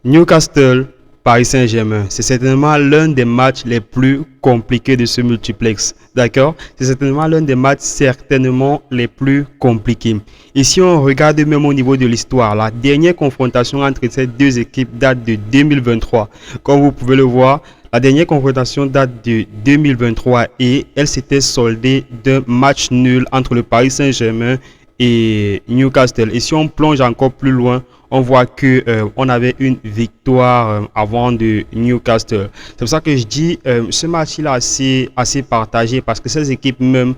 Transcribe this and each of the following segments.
Newcastle, Paris Saint-Germain, c'est certainement l'un des matchs les plus compliqués de ce multiplex. D'accord? C'est certainement l'un des matchs certainement les plus compliqués. Et si on regarde même au niveau de l'histoire, la dernière confrontation entre ces deux équipes date de 2023. Comme vous pouvez le voir, la dernière confrontation date de 2023 et elle s'était soldée d'un match nul entre le Paris Saint-Germain et Newcastle. Et si on plonge encore plus loin, on voit que on avait une victoire avant de Newcastle. C'est pour ça que je dis ce match il est assez partagé parce que ces équipes même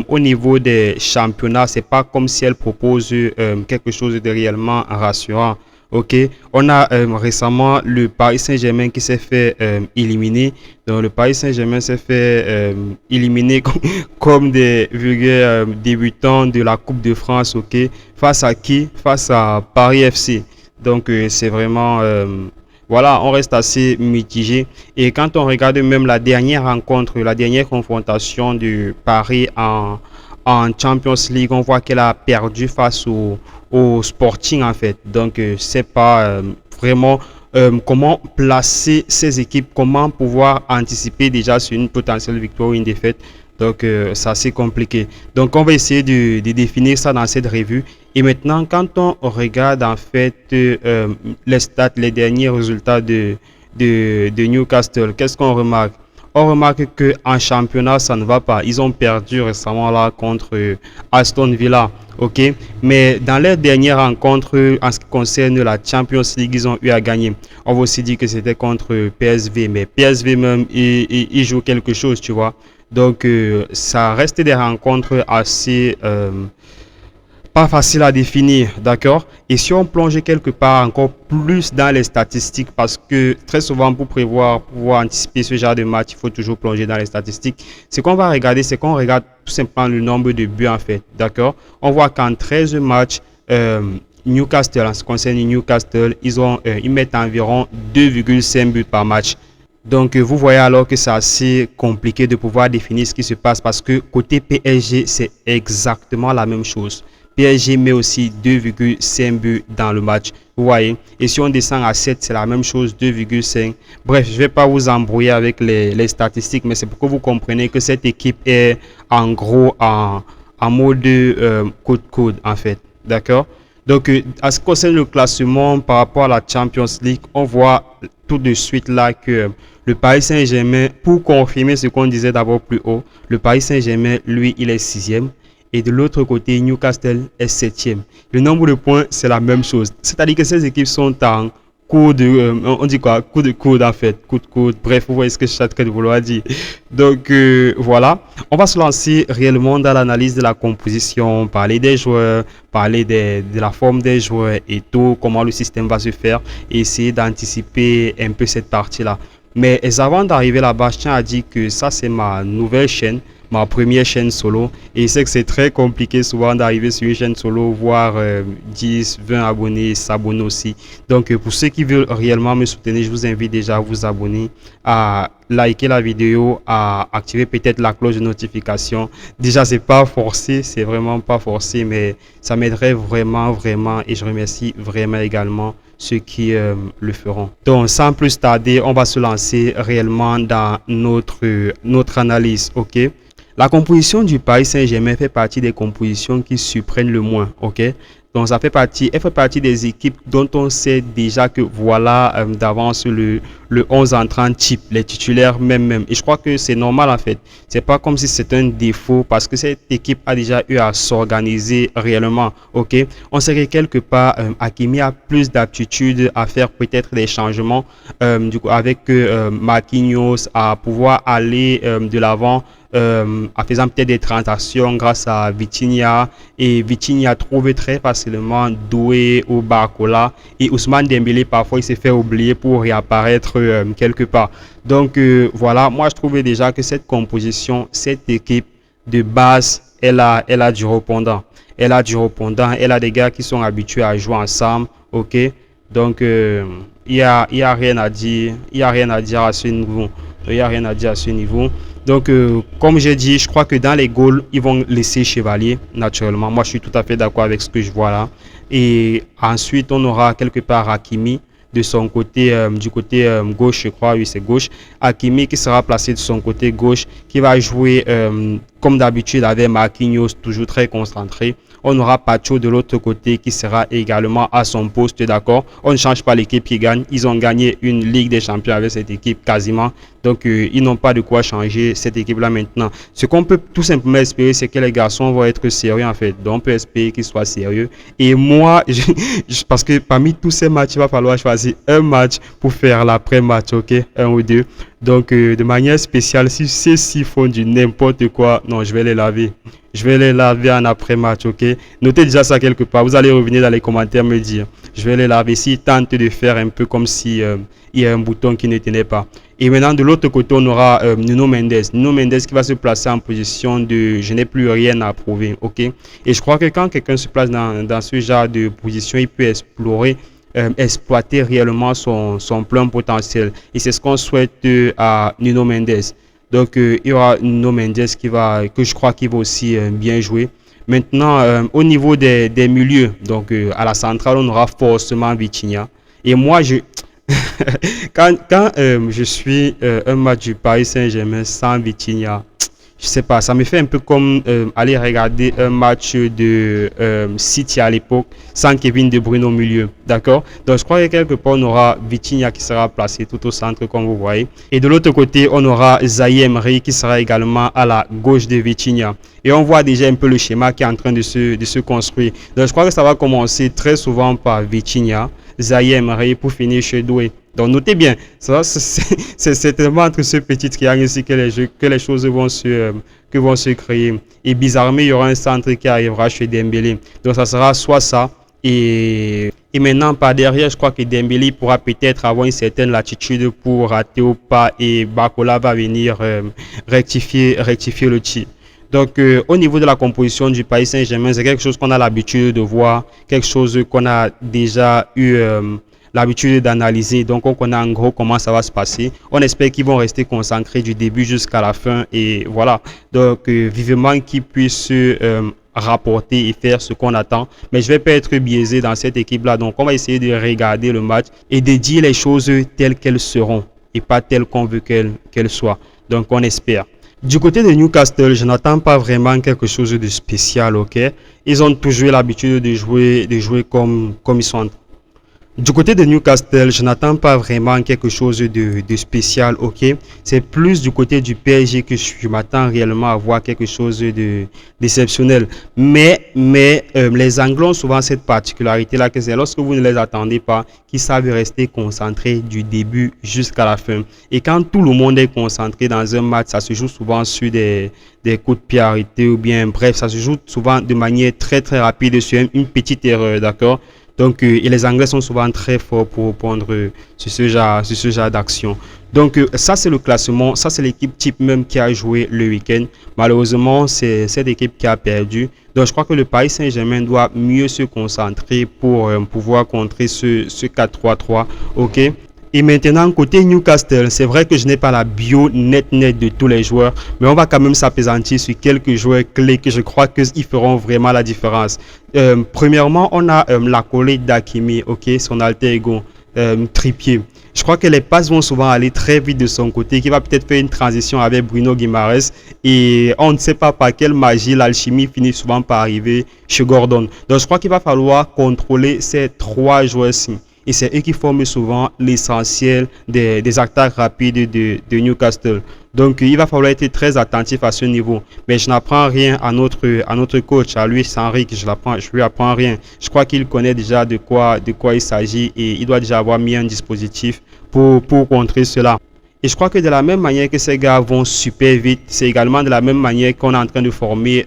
au niveau des championnats, c'est pas comme si elles proposent quelque chose de réellement rassurant. Ok, on a récemment le Paris Saint-Germain qui s'est fait éliminer. Donc le Paris Saint-Germain s'est fait éliminer comme des vulgaires débutants de la Coupe de France. Ok, face à qui? Face à Paris FC. Donc c'est vraiment voilà, on reste assez mitigé. Et quand on regarde même la dernière rencontre, la dernière confrontation du Paris en Champions League, on voit qu'elle a perdu face au Sporting en fait. Donc, c'est pas vraiment comment placer ces équipes, comment pouvoir anticiper déjà sur une potentielle victoire ou une défaite. Donc, c'est assez compliqué. Donc, on va essayer de définir ça dans cette revue. Et maintenant, quand on regarde en fait les stats, les derniers résultats de Newcastle, qu'est-ce qu'on remarque? On remarque qu'en championnat, ça ne va pas. Ils ont perdu récemment là contre Aston Villa. Ok, mais dans les dernières rencontres, en ce qui concerne la Champions League, ils ont eu à gagner. On va aussi dire que c'était contre PSV, mais PSV même, il joue quelque chose, tu vois. Donc, ça reste des rencontres assez pas facile à définir, d'accord? Et si on plonge quelque part encore plus dans les statistiques, parce que très souvent pour pouvoir anticiper ce genre de match, il faut toujours plonger dans les statistiques. Ce qu'on va regarder, c'est qu'on regarde tout simplement le nombre de buts en fait, d'accord? On voit qu'en 13 matchs, Newcastle, en ce qui concerne Newcastle, ils mettent environ 2,5 buts par match. Donc, vous voyez alors que c'est assez compliqué de pouvoir définir ce qui se passe parce que côté PSG, c'est exactement la même chose. PSG met aussi 2,5 buts dans le match. Vous voyez. Et si on descend à 7, c'est la même chose, 2,5. Bref, je ne vais pas vous embrouiller avec les statistiques, mais c'est pour que vous compreniez que cette équipe est en gros en mode coude en fait. D'accord? Donc, à ce qui concerne le classement par rapport à la Champions League, on voit tout de suite là que le Paris Saint-Germain, pour confirmer ce qu'on disait d'abord plus haut, le Paris Saint-Germain, lui, il est 6e. Et de l'autre côté, Newcastle est 7e. Le nombre de points, c'est la même chose. C'est-à-dire que ces équipes sont en coup de... on dit quoi? Coup de coude en fait. Coup de coude. Bref, vous voyez ce que je suis en train de vouloir dire. Donc, voilà. On va se lancer réellement dans l'analyse de la composition, parler des joueurs, parler de la forme des joueurs et tout, comment le système va se faire et essayer d'anticiper un peu cette partie-là. Mais avant d'arriver là-bas, je tiens à dire que ça, c'est ma nouvelle chaîne, ma première chaîne solo. Et je sais que c'est très compliqué souvent d'arriver sur une chaîne solo, voir 10, 20 abonnés, s'abonner aussi. Donc, pour ceux qui veulent réellement me soutenir, je vous invite déjà à vous abonner, à liker la vidéo, à activer peut-être la cloche de notification. Déjà, c'est pas forcé, c'est vraiment pas forcé, mais ça m'aiderait vraiment, vraiment. Et je remercie vraiment également ceux qui le feront. Donc, sans plus tarder, on va se lancer réellement dans notre analyse, ok? La composition du Paris Saint-Germain fait partie des compositions qui surprennent le moins, ok? Donc, elle fait partie des équipes dont on sait déjà que voilà d'avance le 11 entrant type, les titulaires même. Et je crois que c'est normal en fait. C'est pas comme si c'était un défaut parce que cette équipe a déjà eu à s'organiser réellement, ok? On sait que quelque part, Hakimi a plus d'aptitude à faire peut-être des changements du coup, avec Marquinhos à pouvoir aller de l'avant. En faisant peut-être des transactions grâce à Vitinha et Vitinha trouve très facilement Doué ou Barcola et Ousmane Dembélé parfois il s'est fait oublier pour réapparaître quelque part. Donc voilà, moi je trouvais déjà que cette composition, cette équipe de base, elle a du répondant. Elle a des gars qui sont habitués à jouer ensemble, ok? Donc il y a rien à dire, à ce niveau. Il y a rien à dire à ce niveau. Donc, comme j'ai dit, je crois que dans les goals, ils vont laisser Chevalier, naturellement. Moi, je suis tout à fait d'accord avec ce que je vois là. Et ensuite, on aura quelque part Hakimi. de son côté, du côté gauche, je crois, oui, c'est gauche. Hakimi qui sera placé de son côté gauche, qui va jouer comme d'habitude avec Marquinhos, toujours très concentré. On aura Pacho de l'autre côté qui sera également à son poste, d'accord. On ne change pas l'équipe qui gagne. Ils ont gagné une Ligue des Champions avec cette équipe quasiment. Donc, ils n'ont pas de quoi changer cette équipe-là maintenant. Ce qu'on peut tout simplement espérer, c'est que les garçons vont être sérieux en fait. Donc, on peut espérer qu'ils soient sérieux. Et moi, parce que parmi tous ces matchs, il va falloir choisir un match pour faire l'après-match, ok? Un ou deux. Donc, de manière spéciale, si ceux-ci font du n'importe quoi, non, je vais les laver. Je vais les laver en après-match, ok? Notez déjà ça quelque part. Vous allez revenir dans les commentaires me dire. Je vais les laver s'ils tentent de faire un peu comme si il y a un bouton qui ne tenait pas. Et maintenant, de l'autre côté, on aura Nuno Mendes. Nuno Mendes qui va se placer en position de je n'ai plus rien à prouver, ok? Et je crois que quand quelqu'un se place dans ce genre de position, il peut exploiter réellement son plein potentiel. Et c'est ce qu'on souhaite à Nuno Mendes. Donc, il y aura Nuno Mendes que je crois qu'il va aussi bien jouer. Maintenant, au niveau des milieux, donc à la centrale, on aura forcément Vitinha. Et moi, quand je suis un match du Paris Saint-Germain sans Vitinha, je sais pas, ça me fait un peu comme aller regarder un match de City à l'époque sans Kevin De Bruyne au milieu, d'accord? Donc je crois que quelque part on aura Vitinha qui sera placé tout au centre comme vous voyez. Et de l'autre côté, on aura Zaïre Emery qui sera également à la gauche de Vitinha. Et on voit déjà un peu le schéma qui est en train de se construire. Donc je crois que ça va commencer très souvent par Vitinha, Zaïre Emery pour finir chez Doué. Donc notez bien, c'est tellement entre ce petit triangle ici que les choses vont se créer. Et bizarrement, il y aura un centre qui arrivera chez Dembélé. Donc ça sera soit ça. Et maintenant, par derrière, je crois que Dembélé pourra peut-être avoir une certaine latitude pour rater au pas. Et Barcola va venir rectifier le tir. Donc, au niveau de la composition du Paris Saint-Germain, c'est quelque chose qu'on a l'habitude de voir, quelque chose qu'on a déjà eu l'habitude d'analyser. Donc, on connaît en gros comment ça va se passer. On espère qu'ils vont rester concentrés du début jusqu'à la fin. Et voilà. Donc, vivement qu'ils puissent rapporter et faire ce qu'on attend. Mais je ne vais pas être biaisé dans cette équipe-là. Donc, on va essayer de regarder le match et de dire les choses telles qu'elles seront et pas telles qu'on veut qu'elles soient. Donc, on espère. Du côté de Newcastle, je n'attends pas vraiment quelque chose de spécial, ok? Ils ont toujours l'habitude de jouer comme ils sont. Du côté de Newcastle, je n'attends pas vraiment quelque chose de spécial, ok? C'est plus du côté du PSG que je m'attends réellement à voir quelque chose de d'exceptionnel. Mais les Anglais ont souvent cette particularité-là que c'est lorsque vous ne les attendez pas, qu'ils savent rester concentrés du début jusqu'à la fin. Et quand tout le monde est concentré dans un match, ça se joue souvent sur des coups de pied arrêtés ou bien, bref, ça se joue souvent de manière très très rapide sur une petite erreur, d'accord? Donc, et les Anglais sont souvent très forts pour répondre sur ce genre d'action. Donc, ça, c'est le classement. Ça, c'est l'équipe type même qui a joué le week-end. Malheureusement, c'est cette équipe qui a perdu. Donc, je crois que le Paris Saint-Germain doit mieux se concentrer pour pouvoir contrer ce 4-3-3. OK? Et maintenant, côté Newcastle, c'est vrai que je n'ai pas la bio net de tous les joueurs, mais on va quand même s'appesantir sur quelques joueurs clés que je crois qu'ils feront vraiment la différence. Premièrement, on a l'acolyte d'Hakimi, ok, son alter ego, Trippier. Je crois que les passes vont souvent aller très vite de son côté, qui va peut-être faire une transition avec Bruno Guimaraes et on ne sait pas par quelle magie l'alchimie finit souvent par arriver chez Gordon. Donc je crois qu'il va falloir contrôler ces trois joueurs-ci. Et c'est eux qui forment souvent l'essentiel des attaques rapides de Newcastle. Donc, il va falloir être très attentif à ce niveau. Mais je n'apprends rien à notre coach, à Luis Enrique. Je lui apprends rien. Je crois qu'il connaît déjà de quoi il s'agit et il doit déjà avoir mis un dispositif pour contrer cela. Et je crois que de la même manière que ces gars vont super vite, c'est également de la même manière qu'on est en train de former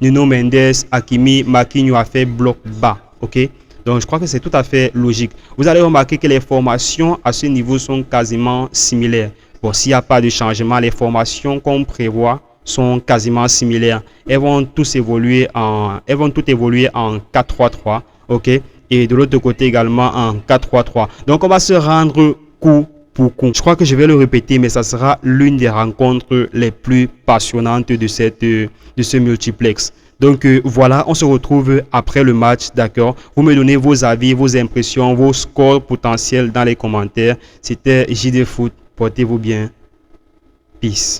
Nuno Mendes, Hakimi, Marquinhos à faire bloc bas. Ok? Donc, je crois que c'est tout à fait logique. Vous allez remarquer que les formations à ce niveau sont quasiment similaires. Bon, s'il n'y a pas de changement, les formations qu'on prévoit sont quasiment similaires. Elles vont toutes évoluer en 4-3-3, ok? Et de l'autre côté également en 4-3-3. Donc, on va se rendre coup pour coup. Je crois que je vais le répéter, mais ça sera l'une des rencontres les plus passionnantes de ce multiplex. Donc voilà, on se retrouve après le match, d'accord? Vous me donnez vos avis, vos impressions, vos scores potentiels dans les commentaires. C'était JD Foot. Portez-vous bien. Peace.